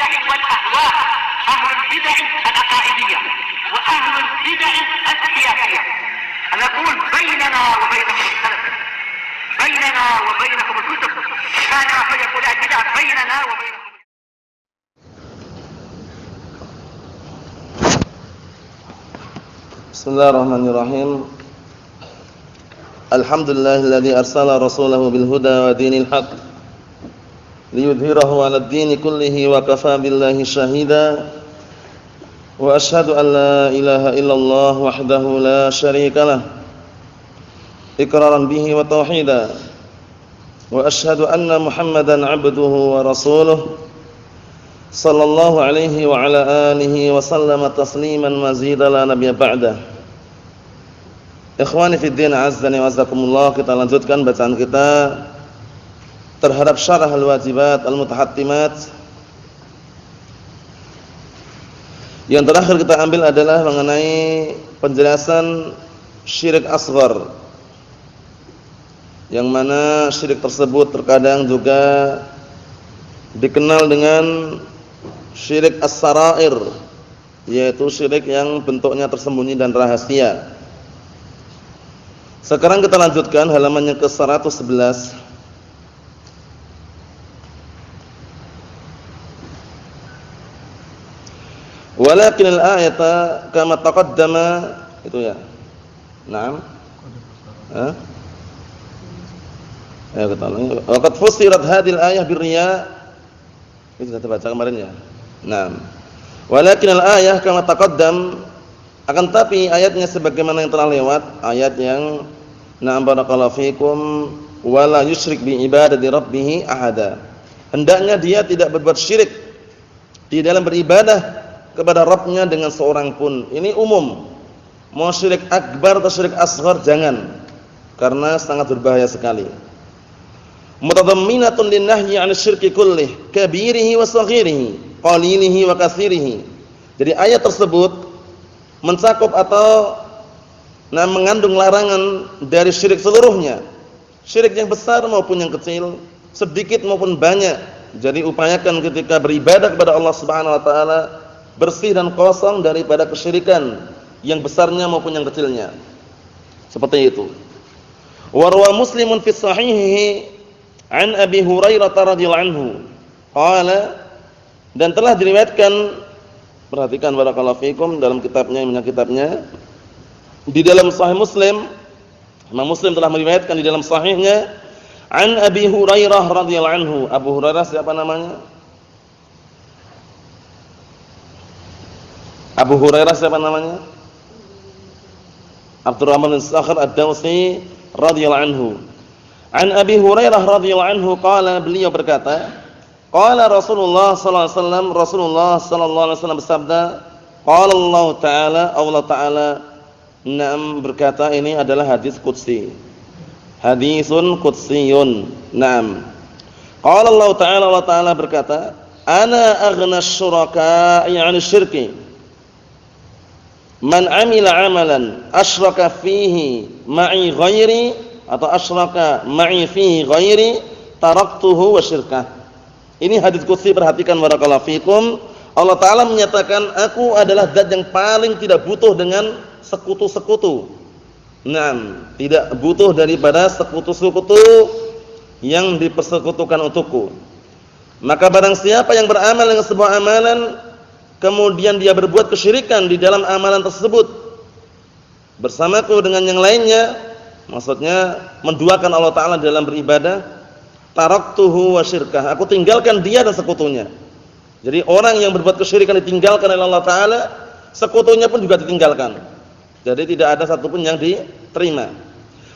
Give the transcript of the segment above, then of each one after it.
البدع والأهواء، أهل البدع العقائدية وأهل البدع السياسية. نقول بيننا وبينكم السلف، بيننا وبينكم الكتب، كان فيقول البدع بيننا وبينكم. Bismillahirrahmanirrahim. Alhamdulillahilladzi arsala rasulahu bil huda wa dinil haq liyudhhirahu 'alad dini kullihi wa kafaa billahi shahida. Wa asyhadu an la ilaha illallah wahdahu la syarikalah iqraran bihi wa tauhida. Wa asyhadu anna Muhammadan 'abduhu wa rasuluh sallallahu alaihi wa ala alihi wa sallama tasliman mazida la nabiyya ba'da. Ikhwani fi din, azzani wa azzakumullah. Kita lanjutkan bacaan kita terhadap syarah al-wajibat al-mutahattimat. Yang terakhir kita ambil adalah mengenai penjelasan syirik asghar, yang mana syirik tersebut terkadang juga dikenal dengan syirik as-sarair, yaitu syirik yang bentuknya tersembunyi dan rahasia. Sekarang kita lanjutkan halaman yang ke-111. Walakinal ayata kama taqaddama, itu ya. Naam. Ayo kita ulangi. Waqad fussirat hadhil ayah birriya. Itu sudah terbaca kemarin ya. Naam. Walakinal ayah kama taqaddam, akan tapi ayatnya sebagaimana yang telah lewat, ayat yang na'am barakallahu fikum wala yusyrik bi ibadati rabbih ahada. Hendaknya dia tidak berbuat syirik di dalam beribadah kepada Rabbnya dengan seorang pun. Ini umum. Mau syirik akbar atau syirik asghar jangan, karena sangat berbahaya sekali. Mutadamminatun linnahyi 'anil syirki kullih, kabirihi wa saghirihi, qalilihi wa katsirihi. Jadi ayat tersebut mencakup atau mengandung larangan dari syirik seluruhnya, syirik yang besar maupun yang kecil, sedikit maupun banyak. Jadi upayakan ketika beribadah kepada Allah Subhanahu wa taala bersih dan kosong daripada kesyirikan yang besarnya maupun yang kecilnya. Seperti itu. Wa rawa Muslimun fi sahihihi an Abi Hurairah radhiyallahu anhu qala, dan telah diriwayatkan, perhatikan barakallahu fikum dalam kitabnya, di dalam Sahih Muslim, Imam Muslim telah meriwayatkan di dalam sahihnya an Abi Hurairah radhiyallahu anhu. Abu Hurairah siapa namanya? Abu Hurairah siapa namanya? Abdurrahman bin Sakhr ad-Dawsi radhiyallahu anhu. An Abi Hurairah radhiyallahu anhu qala, beliau berkata, qala Rasulullah sallallahu alaihi wasallam, Rasulullah sallallahu alaihi wasallam bersabda, qala Allah taala, Allah taala na'am berkata, ini adalah hadis qudsi. Hadisun qudsiyun. Naam. Qala Allah taala, Allah taala berkata, ana aghnas syuraka'i 'anil syirki. Man 'amila 'amalan asyraka fihi ma'i ghairi, atau asyraka ma'i fihi ghairi taraktuhu wa syirkah. Ini hadis qudsi, perhatikan barakallahu fikum. Allah taala menyatakan, aku adalah zat yang paling tidak butuh dengan sekutu-sekutu. Naam, tidak butuh daripada sekutu-sekutu yang dipersekutukan untukku. Maka barang siapa yang beramal dengan sebuah amalan kemudian dia berbuat kesyirikan di dalam amalan tersebut bersamaku dengan yang lainnya, maksudnya menduakan Allah taala dalam beribadah, taraktuhu wa syirkah, aku tinggalkan dia dan sekutunya. Jadi orang yang berbuat kesyirikan ditinggalkan oleh Allah taala, sekutunya pun juga ditinggalkan. Jadi tidak ada satupun yang diterima.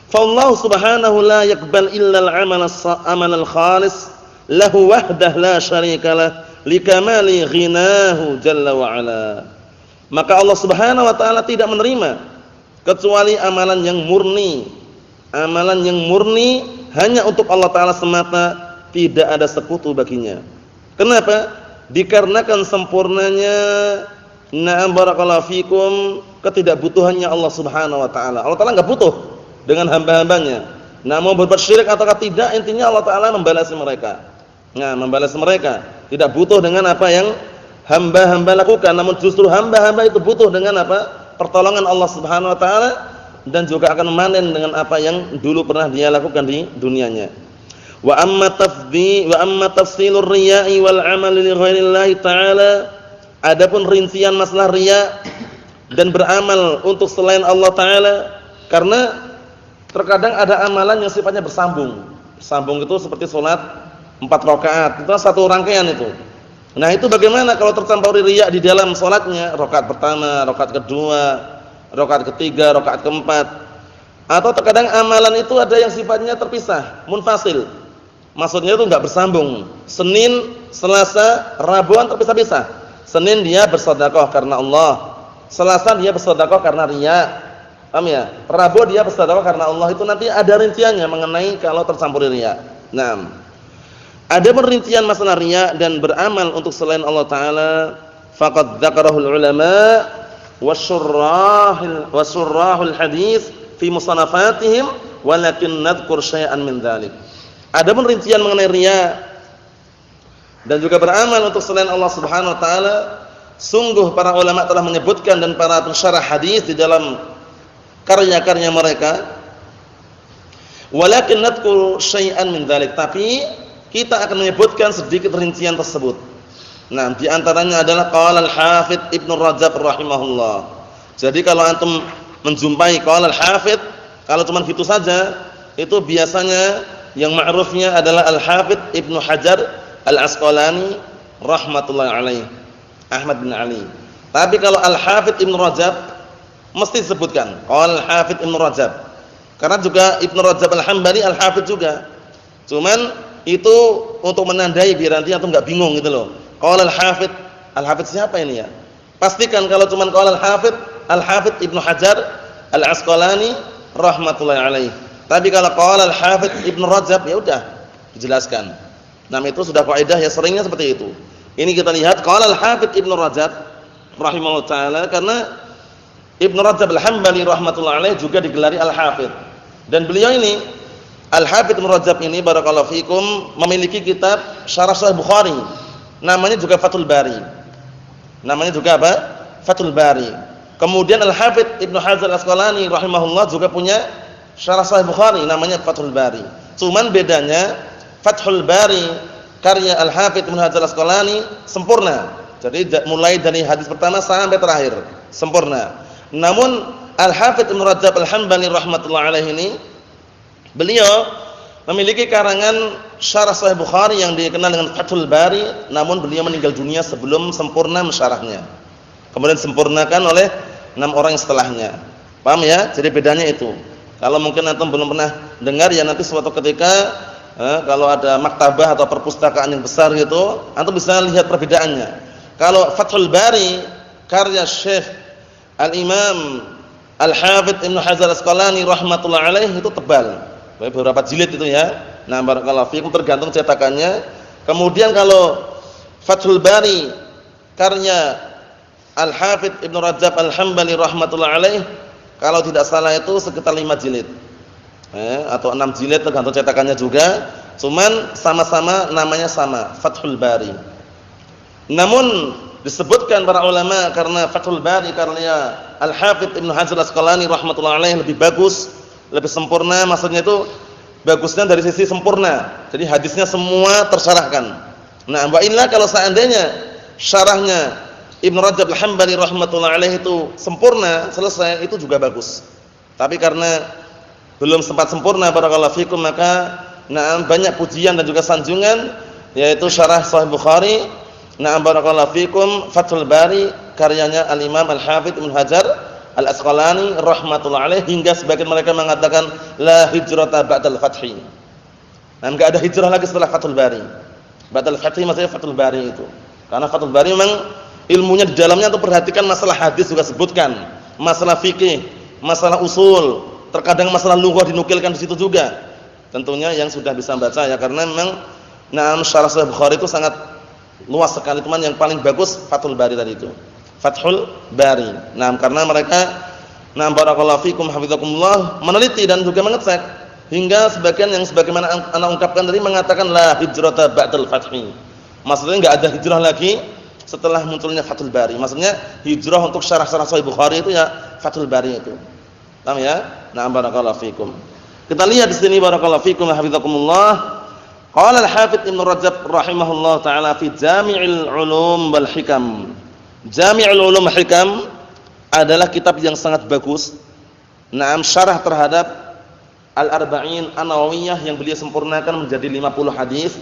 Fallahu subhanahu la yaqbal illa al-amal al-khalis lahu wahdah la syarikalah likamali ghinahu jalla wa ala. Maka Allah Subhanahu wa taala tidak menerima kecuali amalan yang murni. Amalan yang murni hanya untuk Allah taala semata, tidak ada sekutu baginya. Kenapa? Dikarenakan sempurnanya na'am barakallahu fikum ketidakbutuhannya Allah Subhanahu wa taala. Allah taala enggak butuh dengan hamba-hambanya. Nah, mau berbuat syirik ataukah tidak, intinya Allah taala membalas mereka. Nah, membalas mereka. tidak butuh dengan apa yang hamba-hamba lakukan, namun justru hamba-hamba itu butuh dengan apa? Pertolongan Allah Subhanahu wa taala dan juga akan memanen dengan apa yang dulu pernah dia lakukan di dunianya. Wa amma tafsilur riya'i wal 'amal li ghairillahi ta'ala, adapun rincian masalah riya dan beramal untuk selain Allah taala, karena terkadang ada amalan yang sifatnya bersambung. Bersambung itu seperti salat 4 rakaat, itu satu rangkaian itu. Nah, itu bagaimana kalau tercampuri riya di dalam salatnya, rakaat pertama, rakaat kedua, rakaat ketiga, rakaat keempat. Atau terkadang amalan itu ada yang sifatnya terpisah, munfasil. Maksudnya itu enggak bersambung. Senin, Selasa, Rabuan terpisah-pisah. Senin dia bersedekah karena Allah. Selasa dia bersedekah karena riya. Paham ya? Rabu dia bersedekah karena Allah, itu nanti ada rinciannya mengenai kalau tercampuri riya. Naam. Ada perincian masalah riya dan beramal untuk selain Allah taala, faqad dzakarahul ulama wasyurrahul hadis fi musannafatihim, walakin nadhkur syai'an min dzalik. Ada perincian mengenai riya dan juga beramal untuk selain Allah Subhanahu wa taala. Sungguh para ulama telah menyebutkan dan para pensyarah hadis di dalam karya-karya mereka. Walakin nadhkur syai'an min dzalik, tapi kita akan menyebutkan sedikit rincian tersebut. Nah, di antaranya adalah qala al-Hafidz Ibnu Rajab rahimahullah. Jadi kalau antum menjumpai qala al-Hafidz, kalau cuma gitu saja, itu biasanya yang ma'rufnya adalah Al-Hafidz Ibnu Hajar Al-Asqalani rahmatullahi alaih, Ahmad bin Ali. Tapi kalau Al-Hafidz Ibnu Rajab mesti disebutkan qala Al-Hafidz Ibnu Rajab. Karena juga Ibnu Rajab Al-Hambali Al-Hafidz juga. Cuman itu untuk menandai biar nanti antum enggak bingung gitu loh. Qala Al-Hafidz, Al-Hafidz siapa ini ya? Pastikan kalau cuma qala Al-Hafidz Ibnu Hajar Al-Asqalani rahmatullahi alaih. Tapi kalau qala Al-Hafidz Ibnu Rajab ya udah dijelaskan. Nah, itu sudah kaidah ya, seringnya seperti itu. Ini kita lihat qala Al-Hafidz Ibnu Rajab rahimahullah taala, karena Ibnu Rajab Al-Hambali rahmatullahi alaih juga digelari Al-Hafidz. Dan beliau ini Al-Hafidz Ibnu Rajab ini barakallahu fikum memiliki kitab Syarah Sahih Bukhari. Namanya juga Fathul Bari. Namanya juga apa? Fathul Bari. Kemudian Al-Hafidz Ibnu Hajar Al-Asqalani rahimahullah juga punya Syarah Sahih Bukhari, namanya Fathul Bari. Cuman bedanya Fathul Bari karya Al-Hafidz Ibnu Hajar Al-Asqalani sempurna. Jadi mulai dari hadis pertama sampai terakhir sempurna. Namun Al-Hafidz Ibnu Rajab Al-Hambali rahmatullahi alaihi ini beliau memiliki karangan Syarah Sahih Bukhari yang dikenal dengan Fathul Bari, namun beliau meninggal dunia sebelum sempurna mensyarahnya. Kemudian disempurnakan oleh 6 orang setelahnya. Paham ya? Jadi bedanya itu. Kalau mungkin antum belum pernah dengar ya, nanti suatu ketika kalau ada maktabah atau perpustakaan yang besar gitu, antum bisa lihat perbedaannya. Kalau Fathul Bari karya Syekh Al-Imam Al-Hafidz Ibnu Hajar Al-Asqalani rahmatullahi alaihi itu tebal. Beberapa jilid itu ya. Nah, barakallahu fikum tergantung cetakannya. Kemudian kalau Fathul Bari karya Al-Hafidz Ibnu Rajab Al-Hambali rahmatullahi alaih, kalau tidak salah itu sekitar 5 jilid. Atau 6 jilid tergantung cetakannya juga. Cuman sama-sama namanya sama, Fathul Bari. Namun disebutkan para ulama karena Fathul Bari karya Al-Hafidz Ibnu Hajar Al-Asqalani rahmatullahi alaih lebih bagus, lebih sempurna, maksudnya itu bagusnya dari sisi sempurna. Jadi hadisnya semua tersyarahkan. Nah, wa illa kalau seandainya syarahnya Ibnu Rajab Al-Hambali rahmatullahi alaihi itu sempurna, selesai, itu juga bagus. Tapi karena belum sempat sempurna barakallahu fikum, maka banyak pujian dan juga sanjungan, yaitu syarah Sahih Bukhari. Barakallahu fikum Fathul Bari karyanya Al-Imam Al-Hafidz Ibnu Hajar Al-Asqalani rahmatullahi alaih, hingga sebagian mereka mengatakan la hijrata ba'dal fathi. Enggak ada hijrah lagi setelah Fathul Bari. Ba'dal fathi maksudnya Fathul Bari itu. Karena Fathul Bari memang ilmunya di dalamnya, untuk perhatikan masalah hadis juga sebutkan, masalah fikih, masalah usul, terkadang masalah lughah dinukilkan di situ juga. Tentunya yang sudah bisa baca ya, karena memang syarah Sahih Bukhari itu sangat luas sekali, teman. Yang paling bagus Fathul Bari tadi itu. Fathul Bari. Karena mereka barakallahu fikum hafizakumullah meneliti dan juga mengecek, hingga sebagian yang sebagaimana ana ungkapkan tadi mengatakan la hijrata ba'dal fathi. Maksudnya enggak ada hijrah lagi setelah munculnya Fathul Bari. Maksudnya hijrah untuk syarah-syarah Sahih Bukhari itu ya Fathul Bari itu. Paham ya? Na'am barakallahu fikum. Kita lihat di sini barakallahu fikum hafizakumullah. Qala al-Hafidz Ibnu Rajab rahimahullah taala fi Jami'ul Ulum wal Hikam. Jami'ul Ulum wal Hikam adalah kitab yang sangat bagus. Naam syarah terhadap Al-Arba'in An-Nawawiyah yang beliau sempurnakan menjadi 50 hadis.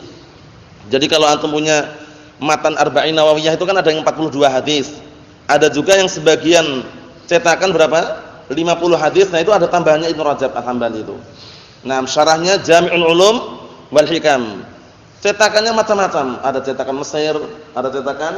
Jadi kalau antum punya matan Arba'in Nawawiyah itu kan ada yang 42 hadis. Ada juga yang sebagian cetakan berapa? 50 hadis. Nah itu ada tambahannya Ibnu Rajab Al-Hambali itu. Naam syarahnya Jami'ul Ulum wal Hikam. Cetakannya macam-macam, ada cetakan Mesir, ada cetakan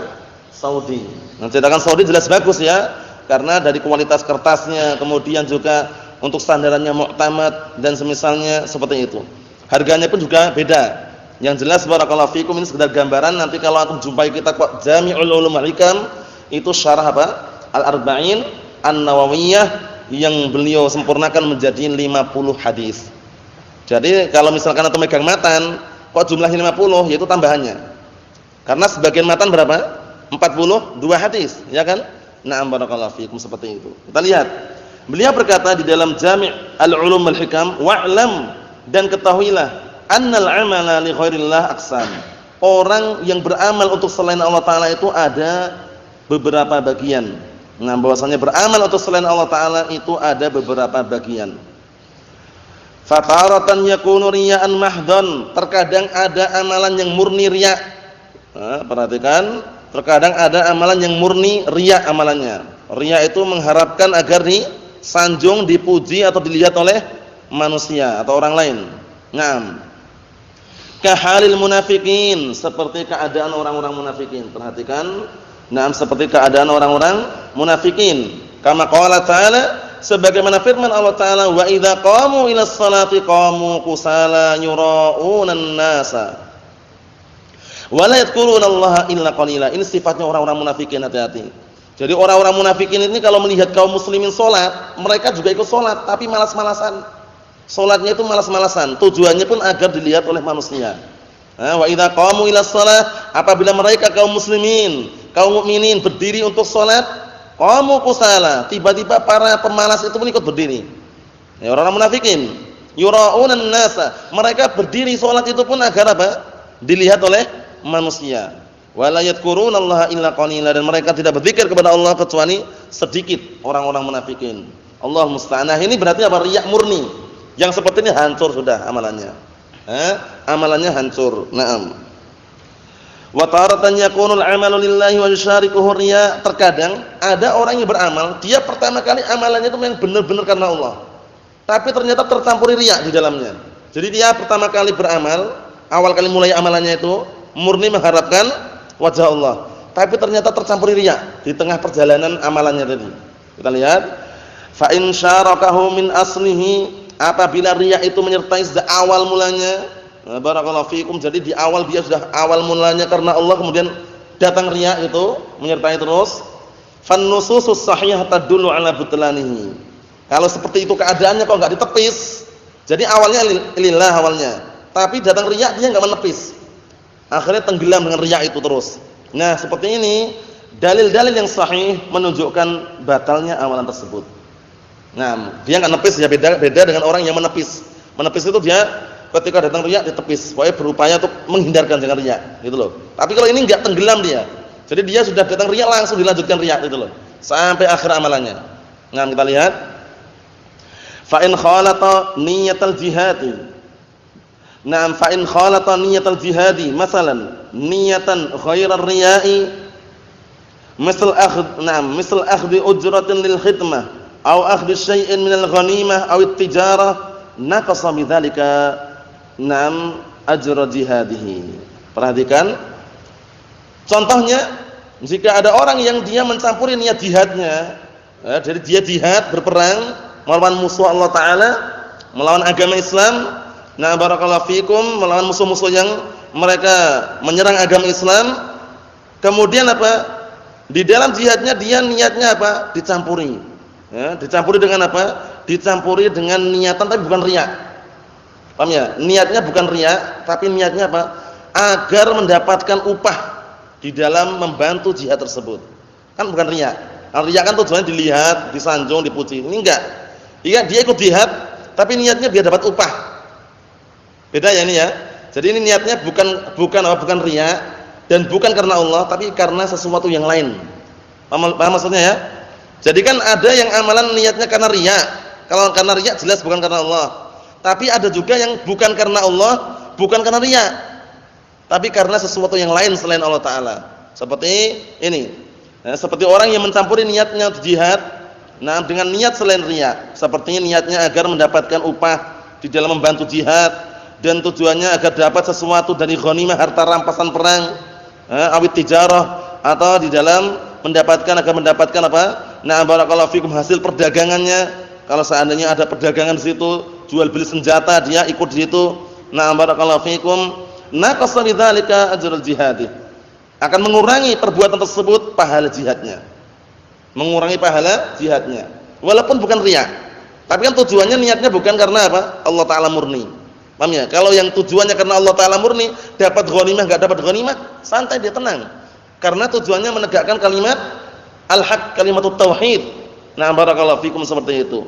Saudi. Nah, cetakan Saudi jelas bagus ya, karena dari kualitas kertasnya, kemudian juga untuk standarannya mu'tamad dan semisalnya seperti itu. Harganya pun juga beda. Yang jelas barakallahu fikum ini sekedar gambaran, nanti kalau antum jumpai kitab Jami'ul Ulum wal Hikam itu syarah apa? Al-Arba'in An-Nawawiyah yang beliau sempurnakan menjadi 50 hadis. Jadi kalau misalkan antum megang matan, kok jumlahnya 50, yaitu tambahannya. Karena sebagian matan berapa? 42 hadis, ya kan? Na'am barakallahu fikum seperti itu. Kita lihat. Beliau berkata di dalam Jami' Al-Ulum wal Hikam, wa'lam dan ketahuilah annal 'amala li ghairillah aqsam. Orang yang beramal untuk selain Allah taala itu ada beberapa bagian. Nah, bahwasanya beramal untuk selain Allah taala itu ada beberapa bagian. Fataratan yakunu riya'an mahdhan, terkadang ada amalan yang murni riya'. Nah, perhatikan, terkadang ada amalan yang murni riya' amalannya. Riya' itu mengharapkan agar disanjung, dipuji atau dilihat oleh manusia atau orang lain. Naam. Kahalil munafikin, seperti keadaan orang-orang munafikin. Perhatikan, naam, seperti keadaan orang-orang munafikin. Kama qala ta'ala, sebagaimana firman Allah taala, wa idza qamu ilas salati qamu kusala yura'unan nasa wa la yadhkurunallaha illa qalila. Ini sifatnya orang-orang munafikin, hati-hati. Jadi orang-orang munafikin ini kalau melihat kaum muslimin salat, mereka juga ikut salat tapi malas-malasan. Salatnya itu malas-malasan, tujuannya pun agar dilihat oleh manusia. Wa idza qamu ilas salah, apabila mereka kaum muslimin, kaum mukminin berdiri untuk salat, qamu kusala, tiba-tiba para pemalas itu pun ikut berdiri. Ya, orang-orang munafikin, yura'unan nasa, mereka berdiri salat itu pun agar apa? Dilihat oleh manusia. Wala yadhkurunallaha illa qalila, dan mereka tidak berzikir kepada Allah kecuali sedikit orang-orang munafikin. Allahul musta'an. Nah, ini berarti apa? Riya' murni. Yang seperti ini hancur sudah amalannya. Amalannya hancur. Naam. Wa taratan yakunul 'amalu lillahi wa yusyarikuhu riya'. Terkadang ada orang yang beramal, dia pertama kali amalannya itu memang benar-benar karena Allah. Tapi ternyata tercampuri riya' di dalamnya. Jadi dia pertama kali beramal, awal kali mulai amalannya itu murni mengharapkan wajah Allah. Tapi ternyata tercampuri riya' di tengah perjalanan amalannya tadi. Kita lihat, fa in syarakahu min aslihi, apabila riya' itu menyertai sejak awal mulanya, barakallahu fikum, jadi di awal dia sudah awal mulanya karena Allah, kemudian datang riya' itu menyertai terus, fan nususus sahihah tadullu ala butlanihi. Kalau seperti itu keadaannya kok enggak ditepis, jadi awalnya lillah awalnya, tapi datang riya' dia enggak menepis, akhirnya tenggelam dengan riya' itu terus. Nah, seperti ini dalil-dalil yang sahih menunjukkan batalnya amalan tersebut. Nah, dia enggak nepis, ya beda dengan orang yang menepis. Menepis itu dia ketika datang riya' ditepis, pokoknya berupaya untuk menghindarkan jangan riya', gitu loh. Tapi kalau ini enggak, tenggelam dia. Jadi dia sudah datang riya' langsung dilanjutkan riya', gitu loh, sampai akhir amalannya. Nah, kita lihat. Fa in khalata niyatal jihadi. Naam, fa in khalata niyatal jihadi, masalan, niyatan ghairar riya'i, misal akhdi ujratin lil khidmah, aw akhdi syai'in minal ghanimah aw at-tijarah, naqasa bidzalika ajra jihadihi. Perhatikan contohnya, jika ada orang yang dia mencampuri niat jihadnya, jadi dia jihad berperang melawan musuh Allah taala, melawan agama Islam, nah barakallahu fikum, melawan musuh-musuh yang mereka menyerang agama Islam, kemudian apa? Di dalam jihadnya dia niatnya apa? Dicampuri. Ya, dicampuri dengan apa? Dicampuri dengan niatan tapi bukan riya'. Paham ya? Niatnya bukan riya', tapi niatnya apa? agar mendapatkan upah di dalam membantu jihad tersebut. Kan bukan riya. Riya kan tujuannya dilihat, disanjung, dipuji. Ini enggak. Iya, dia ikut jihad tapi niatnya biar dapat upah. Beda ya ini ya. Jadi ini niatnya bukan riya dan bukan karena Allah tapi karena sesuatu yang lain. Paham maksudnya ya? Jadi kan ada yang amalan niatnya karena riya. Kalau karena riya jelas bukan karena Allah. Tapi ada juga yang bukan karena Allah, bukan karena riya. Tapi karena sesuatu yang lain selain Allah Ta'ala. Seperti ini. Seperti orang yang mencampuri niatnya jihad dengan niat selain riya. Sepertinya niatnya agar mendapatkan upah di dalam membantu jihad dan tujuannya agar dapat sesuatu dari ghanimah harta rampasan perang, awit tijarah, atau di dalam agar mendapatkan apa? Barakallahu fikum hasil perdagangannya. Kalau seandainya ada perdagangan di situ, jual beli senjata, dia ikut di situ. Barakallahu fikum. Naqasa bidzalika ajrul jihad. Akan mengurangi perbuatan tersebut pahala jihadnya. Mengurangi pahala jihadnya. Walaupun bukan riya. Tapi kan tujuannya niatnya bukan karena apa? Allah Ta'ala murni. Paham ya? Kalau yang tujuannya karena Allah Ta'ala murni, dapat ghanimah enggak dapat ghanimah, santai dia, tenang. Karena tujuannya menegakkan kalimat al-haq, kalimatut tauhid. Barakallahu fikum seperti itu.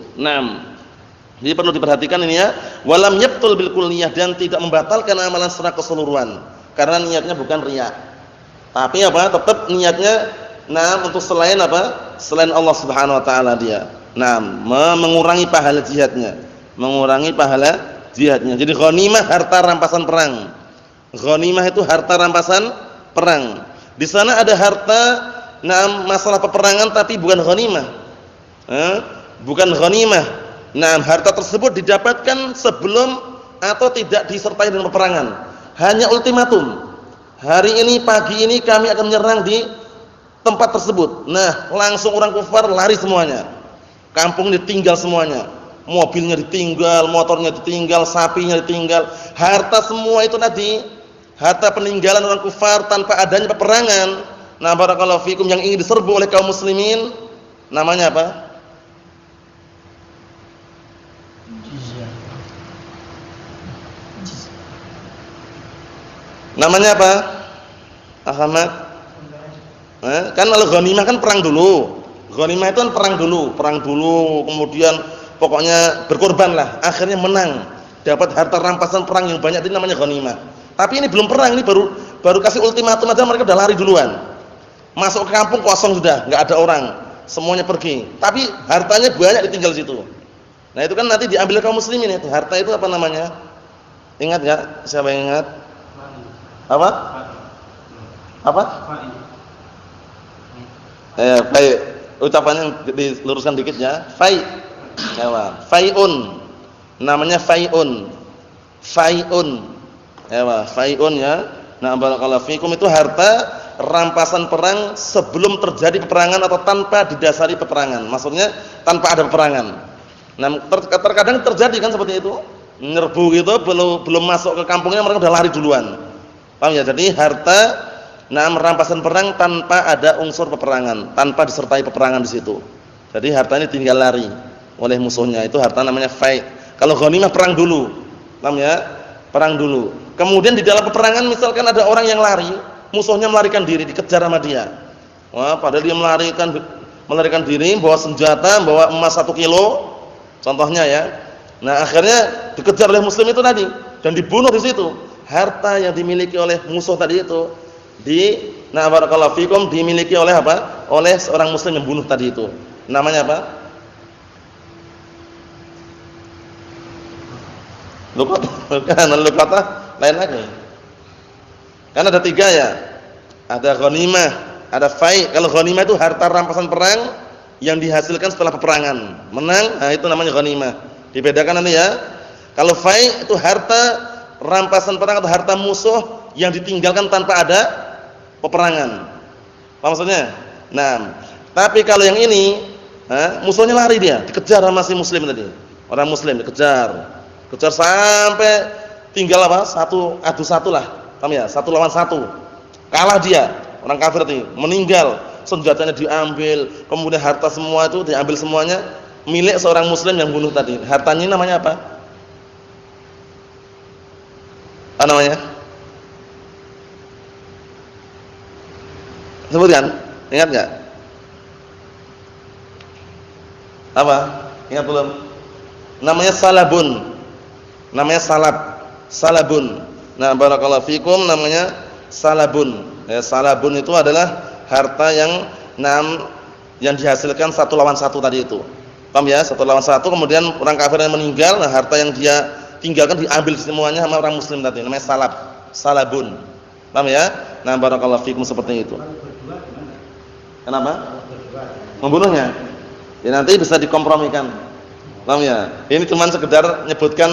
Jadi perlu diperhatikan ini ya. Walam yabtul bil kulliyah, dan tidak membatalkan amalan secara keseluruhan. Karena niatnya bukan riya. Tapi apa? Tetap niatnya untuk selain apa? Selain Allah Subhanahu wa taala dia. Mengurangi pahala jihadnya. Mengurangi pahala jihadnya. Jadi ghanimah harta rampasan perang. Ghanimah itu harta rampasan perang. Di sana ada harta masalah peperangan tapi bukan ghanimah. Bukan ghanimah. Harta tersebut didapatkan sebelum atau tidak disertai dengan peperangan. Hanya ultimatum. Hari ini, pagi ini kami akan menyerang di tempat tersebut. Langsung orang kufar lari semuanya. Kampung ditinggal semuanya. Mobilnya ditinggal, motornya ditinggal, sapinya ditinggal. Harta semua itu tadi, harta peninggalan orang kufar tanpa adanya peperangan. Barakallahu fikum, yang ingin diserbu oleh kaum muslimin namanya apa? Namanya apa? Ahmad? Kan kalau ghanimah kan perang dulu. Ghanimah itu kan perang dulu, kemudian pokoknya berkorban lah, akhirnya menang, dapat harta rampasan perang yang banyak, itu namanya ghanimah. Tapi ini belum perang, ini baru kasih ultimatum aja mereka udah lari duluan. Masuk ke kampung kosong sudah, enggak ada orang, semuanya pergi. Tapi hartanya banyak ditinggal di situ. Itu kan nanti diambil kaum muslimin itu. Harta itu apa namanya? Ingat enggak? Siapa yang ingat? Apa? Baik. Ucapannya diluruskan dikit ya. Fai'un. Namanya fai'un. Fai'un ya. Barakallahu fikum, itu harta rampasan perang sebelum terjadi peperangan atau tanpa didasari peperangan. Maksudnya tanpa ada peperangan. Terkadang terjadi kan seperti itu. Nyerbu gitu, belum masuk ke kampungnya mereka udah lari duluan. Paham ya? Jadi harta rampasan perang tanpa ada unsur peperangan, tanpa disertai peperangan di situ. Jadi harta ini tinggal lari oleh musuhnya, itu harta namanya fai'. Kalau ghanimah perang dulu. Paham ya? Perang dulu. Kemudian di dalam peperangan misalkan ada orang yang lari, musuhnya melarikan diri, dikejar sama dia. Padahal dia melarikan diri, bawa senjata, bawa emas 1 kilo, contohnya ya. Akhirnya dikejar oleh muslim itu tadi dan dibunuh di situ. Harta yang dimiliki oleh musuh tadi itu barakallahu fikum, dimiliki oleh apa? Oleh seorang muslim yang bunuh tadi itu. Namanya apa? Luqatah lain lagi. Kan ada 3 ya. Ada ghanimah, ada fai'. Kalau ghanimah itu harta rampasan perang yang dihasilkan setelah peperangan. Menang, itu namanya ghanimah. Dibedakan nanti ya. Kalau fai' itu harta rampasan perang atau harta musuh yang ditinggalkan tanpa ada peperangan. Apa maksudnya? Tapi kalau yang ini, musuhnya lari, dia dikejar sama si muslim tadi. Orang muslim dikejar sampai tinggal apa? Adu satu lah. Paham ya? 1 lawan 1. Kalah dia, orang kafir tadi, meninggal, senjatanya diambil, kemudian harta semua itu diambil semuanya milik seorang muslim yang bunuh tadi. Hartanya namanya apa? Apa namanya? Sebutkan. Ingat enggak? Apa? Ingat belum? Namanya salabun. Namanya salabun. Nah, barakallahu fikum, namanya salabun. Ya, salabun itu adalah harta yang dihasilkan satu lawan satu tadi itu. Paham ya? Satu lawan satu, kemudian orang kafir yang meninggal, nah harta yang dia tinggalkan diambil semuanya sama orang muslim tadi. Namanya salabun. Paham ya? Nah, barakallahu fikum seperti itu. Kenapa? Membunuhnya. Ya nanti bisa dikompromikan. Paham ya? Ini cuma sekedar menyebutkan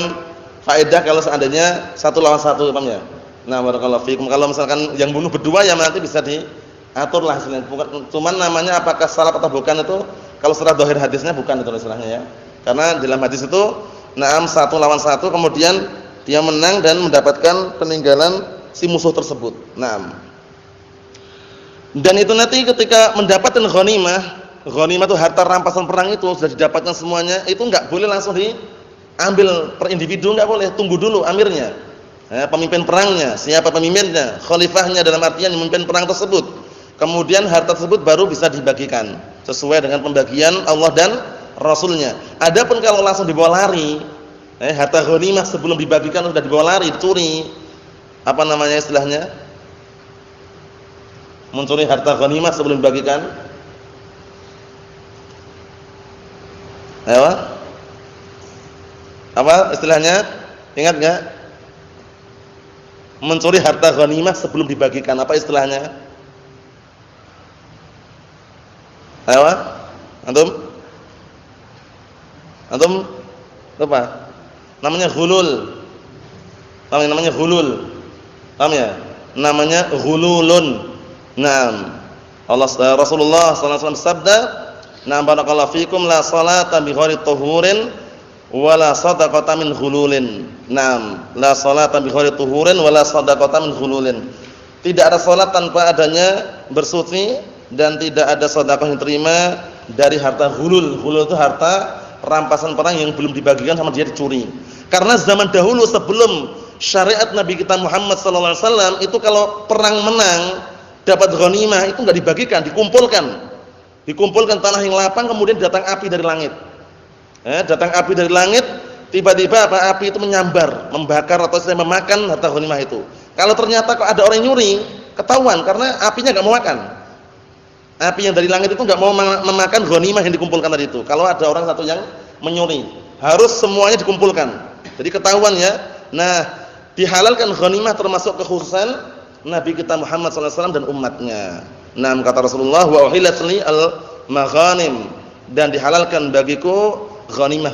faedah kalau seandainya satu lawan satu, paham ya? Nah, barakallahu fikum. Kalau misalkan yang bunuh berdua ya nanti bisa diatur lah hasilnya. Bukan cuman namanya apakah salab atau bukan itu kalau secara zahir hadisnya bukan itu istilahnya ya. Karena dalam hadis itu satu lawan satu, kemudian dia menang dan mendapatkan peninggalan si musuh tersebut. Dan itu nanti ketika mendapatkan ghanimah itu harta rampasan perang itu sudah didapatkan semuanya, itu enggak boleh langsung diambil per individu, enggak boleh, tunggu dulu amirnya. Pemimpin perangnya, siapa pemimpinnya, khalifahnya dalam artian memimpin perang tersebut. Kemudian harta tersebut baru bisa dibagikan sesuai dengan pembagian Allah dan Rasulnya. Adapun kalau langsung dibawa lari, harta ghanimah sebelum dibagikan sudah dibawa lari, dicuri, apa namanya istilahnya? Mencuri harta ghanimah sebelum dibagikan. Apa istilahnya? Ingat enggak? Mencuri harta ghanimah sebelum dibagikan, apa istilahnya? Antum apa? Namanya ghulul. Namanya ghulul. Paham ya? Namanya ghululun. Rasulullah sallallahu alaihi wasallam sabda, barakallahu fikum, la salata bi ghairi tuhurin wala sadaqata min ghululin. La salata bi ghairi tuhurin wala sadaqata min ghululin. Tidak ada salat tanpa adanya bersuci dan tidak ada sedekah yang terima dari harta ghulul. Ghulul itu harta rampasan perang yang belum dibagikan sama dia dicuri. Karena zaman dahulu sebelum syariat Nabi kita Muhammad sallallahu alaihi wasallam itu kalau perang menang dapat ghanimah itu enggak dibagikan, dikumpulkan tanah yang lapang, kemudian datang api dari langit. Datang api dari langit, tiba-tiba api itu menyambar, membakar atau memakan harta ghanimah itu. Kalau ternyata kok ada orang nyuri, ketahuan karena apinya enggak mau makan. Api yang dari langit itu enggak mau memakan ghanimah yang dikumpulkan tadi itu. Kalau ada orang satu yang menyuri, harus semuanya dikumpulkan. Jadi ketahuan ya. Nah, dihalalkan ghanimah termasuk kekhususan Nabi kita Muhammad sallallahu alaihi wasallam dan umatnya. Kata Rasulullah, wa uhillat li al-maghanim, dan dihalalkan bagiku ghanimah.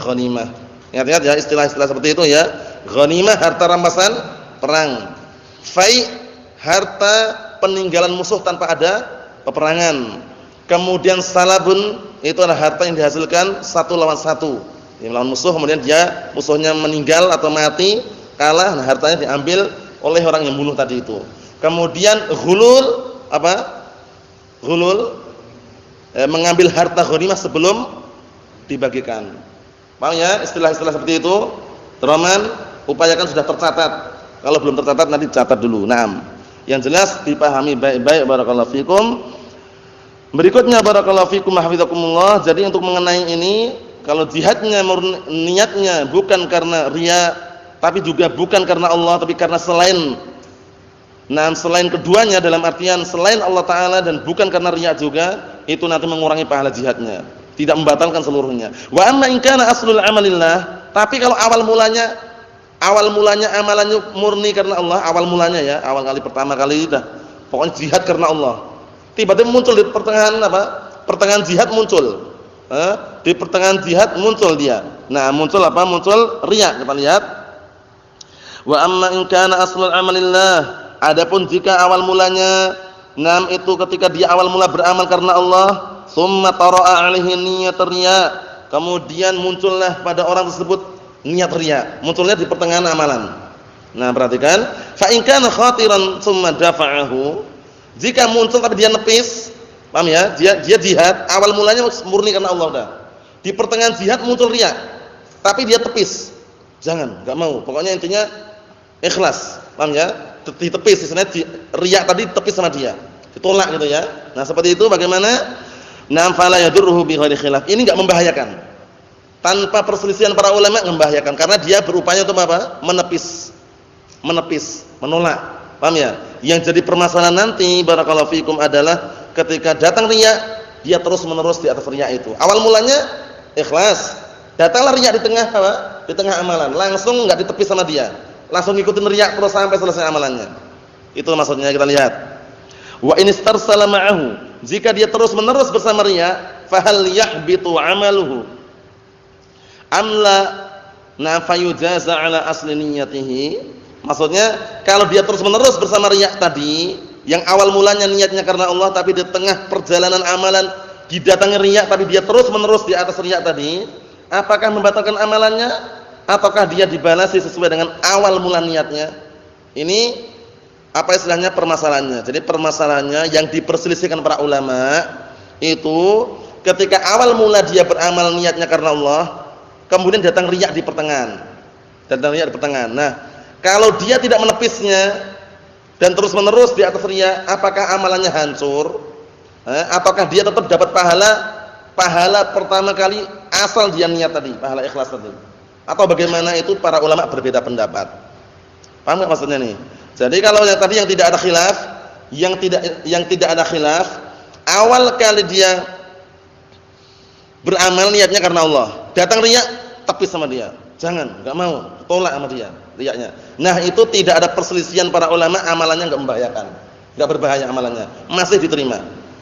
Ingat-ingat ya istilah-istilah seperti itu ya. Ghanimah harta rampasan perang. Fai harta peninggalan musuh tanpa ada peperangan. Kemudian salabun itu adalah harta yang dihasilkan satu lawan satu. Yang melawan musuh, kemudian musuhnya meninggal atau mati, kalah, hartanya diambil oleh orang yang bunuh tadi itu. Kemudian ghulul apa? Ghulul mengambil harta ghanimah sebelum dibagikan. Paham ya istilah-istilah seperti itu? Teman, upayakan sudah tercatat. Kalau belum tercatat nanti catat dulu. Yang jelas dipahami baik-baik, barakallahu fikum. Berikutnya barakallahu fikum hafizakumullah. Jadi untuk mengenai ini, kalau jihadnya niatnya bukan karena riya, tapi juga bukan karena Allah, tapi karena selain keduanya, dalam artian selain Allah Ta'ala dan bukan karena riya juga, itu nanti mengurangi pahala jihadnya, tidak membatalkan seluruhnya. Wa amma in kana aslul amalillah, tapi kalau awal mulanya amalannya murni karena Allah, awal mulanya ya, awal kali pertama kali dah pokoknya jihad karena Allah, tiba-tiba muncul di pertengahan jihad muncul. Di pertengahan jihad muncul dia. Muncul apa? Muncul riya. Kita lihat. Wa amma in kana aslul amalillah, adapun jika awal mulanya itu ketika dia awal mula beramal karena Allah, summa tara'a 'alaihi niyyat riya, kemudian muncullah pada orang tersebut niat riya, munculnya di pertengahan amalan. Perhatikan, fa in kana khatiran summa dafa'ahu, jika muncul tapi dia nepis, paham ya? Dia jihad, awal mulanya murni karena Allah dah. Di pertengahan jihad muncul riya, tapi dia tepis. Jangan, enggak mau. Pokoknya intinya ikhlas, paham ya? Ditepis, istilahnya riya tadi tepis sama dia. ditolak gitu ya. Nah, seperti itu bagaimana? Nam fala yadurruhu bi ghairi khilaf. Ini enggak membahayakan. Tanpa perselisihan para ulama membahayakan karena dia berupaya untuk apa? Menepis, menolak. Paham ya? Yang jadi permasalahan nanti barakallahu fikum adalah ketika datang riya, dia terus-menerus di atas riya itu. Awal mulanya ikhlas. Datanglah riya di tengah apa? Di tengah amalan. Langsung enggak ditepis sama dia. Langsung ngikutin riya terus sampai selesai amalannya. Itu maksudnya, kita lihat. Wa in istarsala ma'ahu, jika dia terus-menerus bersama riya, fahal yahbitu 'amaluhu amla na fayujaza 'ala asli niyyatihi. Maksudnya, kalau dia terus-menerus bersama riya tadi, yang awal mulanya niatnya karena Allah tapi di tengah perjalanan amalan didatangi riya tapi dia terus-menerus di atas riya tadi, apakah membatalkan amalannya ataukah dia dibalasi sesuai dengan awal mula niatnya? Ini apa istilahnya permasalahannya. Jadi permasalahannya yang diperselisihkan para ulama itu ketika awal mula dia beramal niatnya karena Allah, kemudian datang riya di pertengahan. Nah, kalau dia tidak menepisnya dan terus-menerus di atas riya, apakah amalannya hancur? Ataukah dia tetap dapat pahala pertama kali asal dia niat tadi, pahala ikhlas tadi? Atau bagaimana, itu para ulama berbeda pendapat. Paham enggak maksudnya nih? Jadi kalau yang tadi yang tidak ada khilaf, yang tidak ada khilaf, awal kali dia beramal niatnya karena Allah, datang riya, tepis sama dia. Jangan, enggak mau, tolak sama dia riyanya. Nah, itu tidak ada perselisihan para ulama, amalannya enggak membahayakan. Enggak berbahaya amalannya, masih diterima.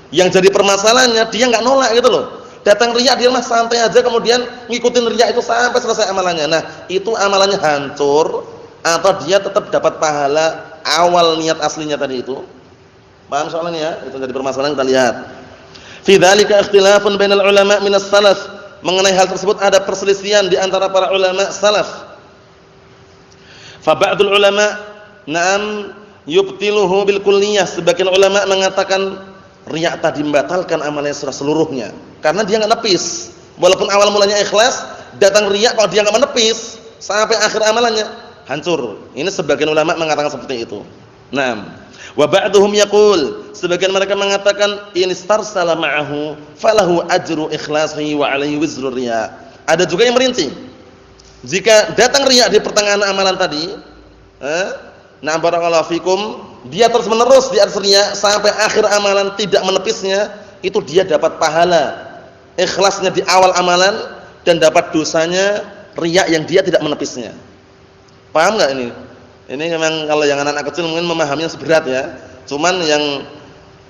Yang jadi permasalahannya dia enggak nolak gitu loh. Datang riya dia mah santai aja, kemudian ngikutin riya itu sampai selesai amalannya. Nah, itu amalannya hancur atau dia tetap dapat pahala awal niat aslinya tadi itu? Paham soalnya ya? Itu jadi permasalahan, kita lihat. Fi dzalika ikhtilafun bainal ulama minas salaf. Mengenai hal tersebut ada perselisihan di antara para ulama salaf. Fa ba'dul ulama na'am yubtiluhu bil kulliyah. Sebagian ulama mengatakan riya tadi membatalkan amalnya seluruhnya karena dia enggak nepis. Walaupun awal mulanya ikhlas, datang riya kalau dia enggak menepis sampai akhir amalannya hancur. Ini sebagian ulama mengatakan seperti itu. Naam. Wa ba'duhum yaqul, sebagian mereka mengatakan in istarsala ma'ahu falahu ajru ikhlasihi wa 'alaihi wizru riya. Ada juga yang merinci. Jika datang riya di pertengahan amalan tadi, nah barakallahu fikum, dia terus-menerus di atas riya sampai akhir amalan tidak menepisnya, itu dia dapat pahala ikhlasnya di awal amalan dan dapat dosanya riya yang dia tidak menepisnya. Paham enggak ini? Ini memang kalau yang anak-anak kecil mungkin memahaminya seberat ya. Cuman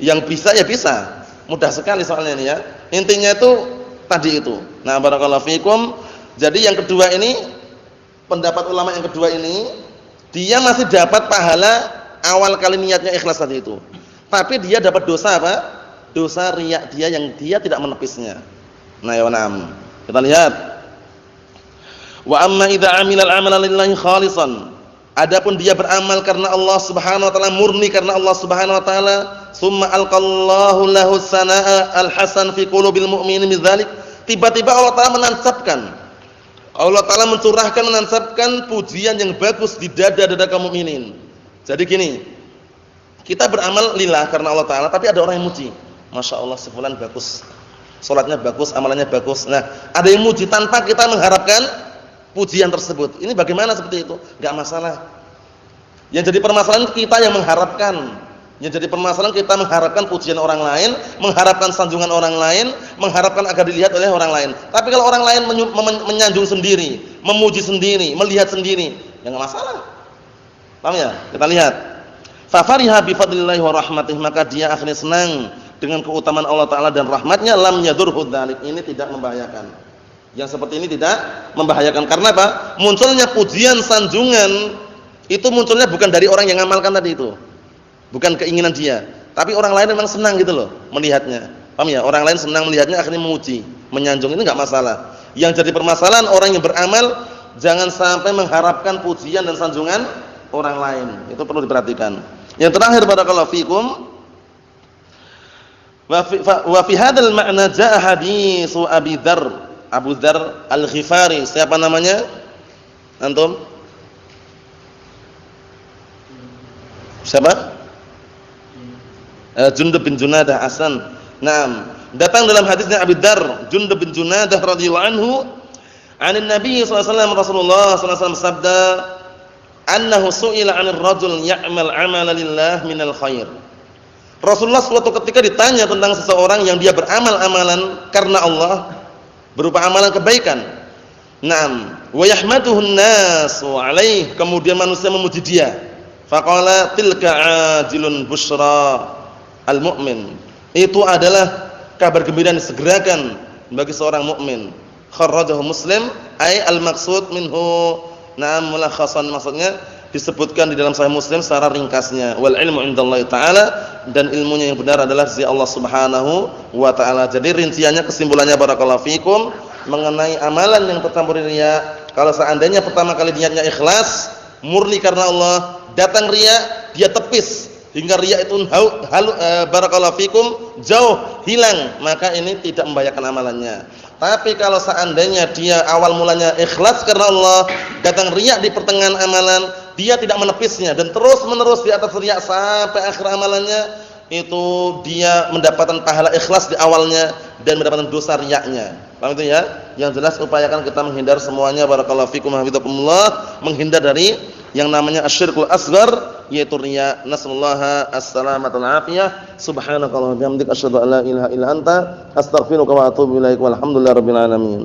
yang bisa ya bisa. Mudah sekali soalnya ini ya. Intinya itu tadi itu. Nah, barakallahu fikum. Jadi yang kedua ini, pendapat ulama yang kedua ini, dia masih dapat pahala awal kali niatnya ikhlas tadi itu. Tapi dia dapat dosa apa? Dosa riya dia yang dia tidak menepisnya. Nah, ya na'am. Kita lihat. Wa amma idza 'amila al-'amala lillahi khalisan. Adapun dia beramal karena Allah Subhanahu wa taala, murni karena Allah Subhanahu wa taala, summa alqallahu lahu sanaa al-hasan fi qulubil mu'minin bidzalik. Tiba-tiba Allah taala menancapkan, Allah taala menancapkan pujian yang bagus di dada-dada kaum mukminin. Jadi gini, kita beramal lillah karena Allah taala, tapi ada orang yang muji. Masya Allah, si fulan bagus, salatnya bagus, amalannya bagus. Nah, ada yang muji tanpa kita mengharapkan pujian tersebut. Ini bagaimana seperti itu? Enggak masalah. Yang jadi permasalahan kita yang mengharapkan. Yang jadi permasalahan kita mengharapkan pujian orang lain, mengharapkan sanjungan orang lain, mengharapkan agar dilihat oleh orang lain. Tapi kalau orang lain menyanjung sendiri, memuji sendiri, melihat sendiri, ya enggak masalah. Paham ya? Kita lihat. Fa fariha bi fadlillahi wa rahmatih, maka dia akhirnya senang dengan keutamaan Allah taala dan rahmatnya, lam yadurhu dzalik. Ini tidak membahayakan. Yang seperti ini tidak membahayakan. Karena apa? Munculnya pujian, sanjungan itu munculnya bukan dari orang yang ngamalkan tadi itu, bukan keinginan dia, tapi orang lain memang senang gitu loh melihatnya. Paham ya? Orang lain senang melihatnya akhirnya memuji, menyanjung. Ini enggak masalah. Yang jadi permasalahan orang yang beramal jangan sampai mengharapkan pujian dan sanjungan orang lain. Itu perlu diperhatikan. Yang terakhir, barakallahu fikum, wa fi hadzal ma'na jaa haditsu Abu Dzar Al-Ghifari. Siapa namanya? Antum? Siapa? Jundub bin Junadah Hasan. Naam, datang dalam hadisnya Abu Dzar, Jundub bin Junadah radhiyallahu anhu, anin Nabi sallallahu alaihi wasallam, Rasulullah sallallahu alaihi wasallam sabda, annahu su'ila 'anil rajul ya'mal 'amala lillah minal khair. Rasulullah suatu ketika ditanya tentang seseorang yang dia beramal amalan karena Allah, berupa amalan kebaikan. Naam, wa yahmaduhun nasu 'alaih, kemudian manusia memuji dia. Faqala tilka ajilun busyra al-mu'min. Itu adalah kabar gembira yang disegerakan bagi seorang mukmin. Kharrajahu Muslim, ay al-maqsud minhu, na'am, mulakhasan, maksudnya disebutkan di dalam Sahih Muslim secara ringkasnya. Wal ilmu indallahi ta'ala, dan ilmunya yang benar adalah di Allah Subhanahu wa ta'ala. Jadi rinciannya, kesimpulannya barakallahu fikum mengenai amalan yang tercampur riya, kalau seandainya pertama kali niatnya ikhlas, murni karena Allah, datang riya, dia tepis hingga riya itu barakallahu fikum jauh hilang, maka ini tidak membahayakan amalannya. Tapi kalau seandainya dia awal mulanya ikhlas karena Allah, datang riya di pertengahan amalan, dia tidak menepisnya dan terus menerus di atas riya sampai akhir amalannya, itu dia mendapatkan pahala ikhlas di awalnya dan mendapatkan dosa riyanya. Paham itu ya? Yang jelas upayakan kita menghindar semuanya barakallahu fikum hafizakumullah, menghindar dari yang namanya asyirkul asghar, yaitu riya. Nasallallahu as-salamata wal afiyah. Subhanakallahumma wa bihamdika asyhadu an la ilaha illa anta astaghfiruka wa atubu ilaik. Walhamdulillahirabbil alamin.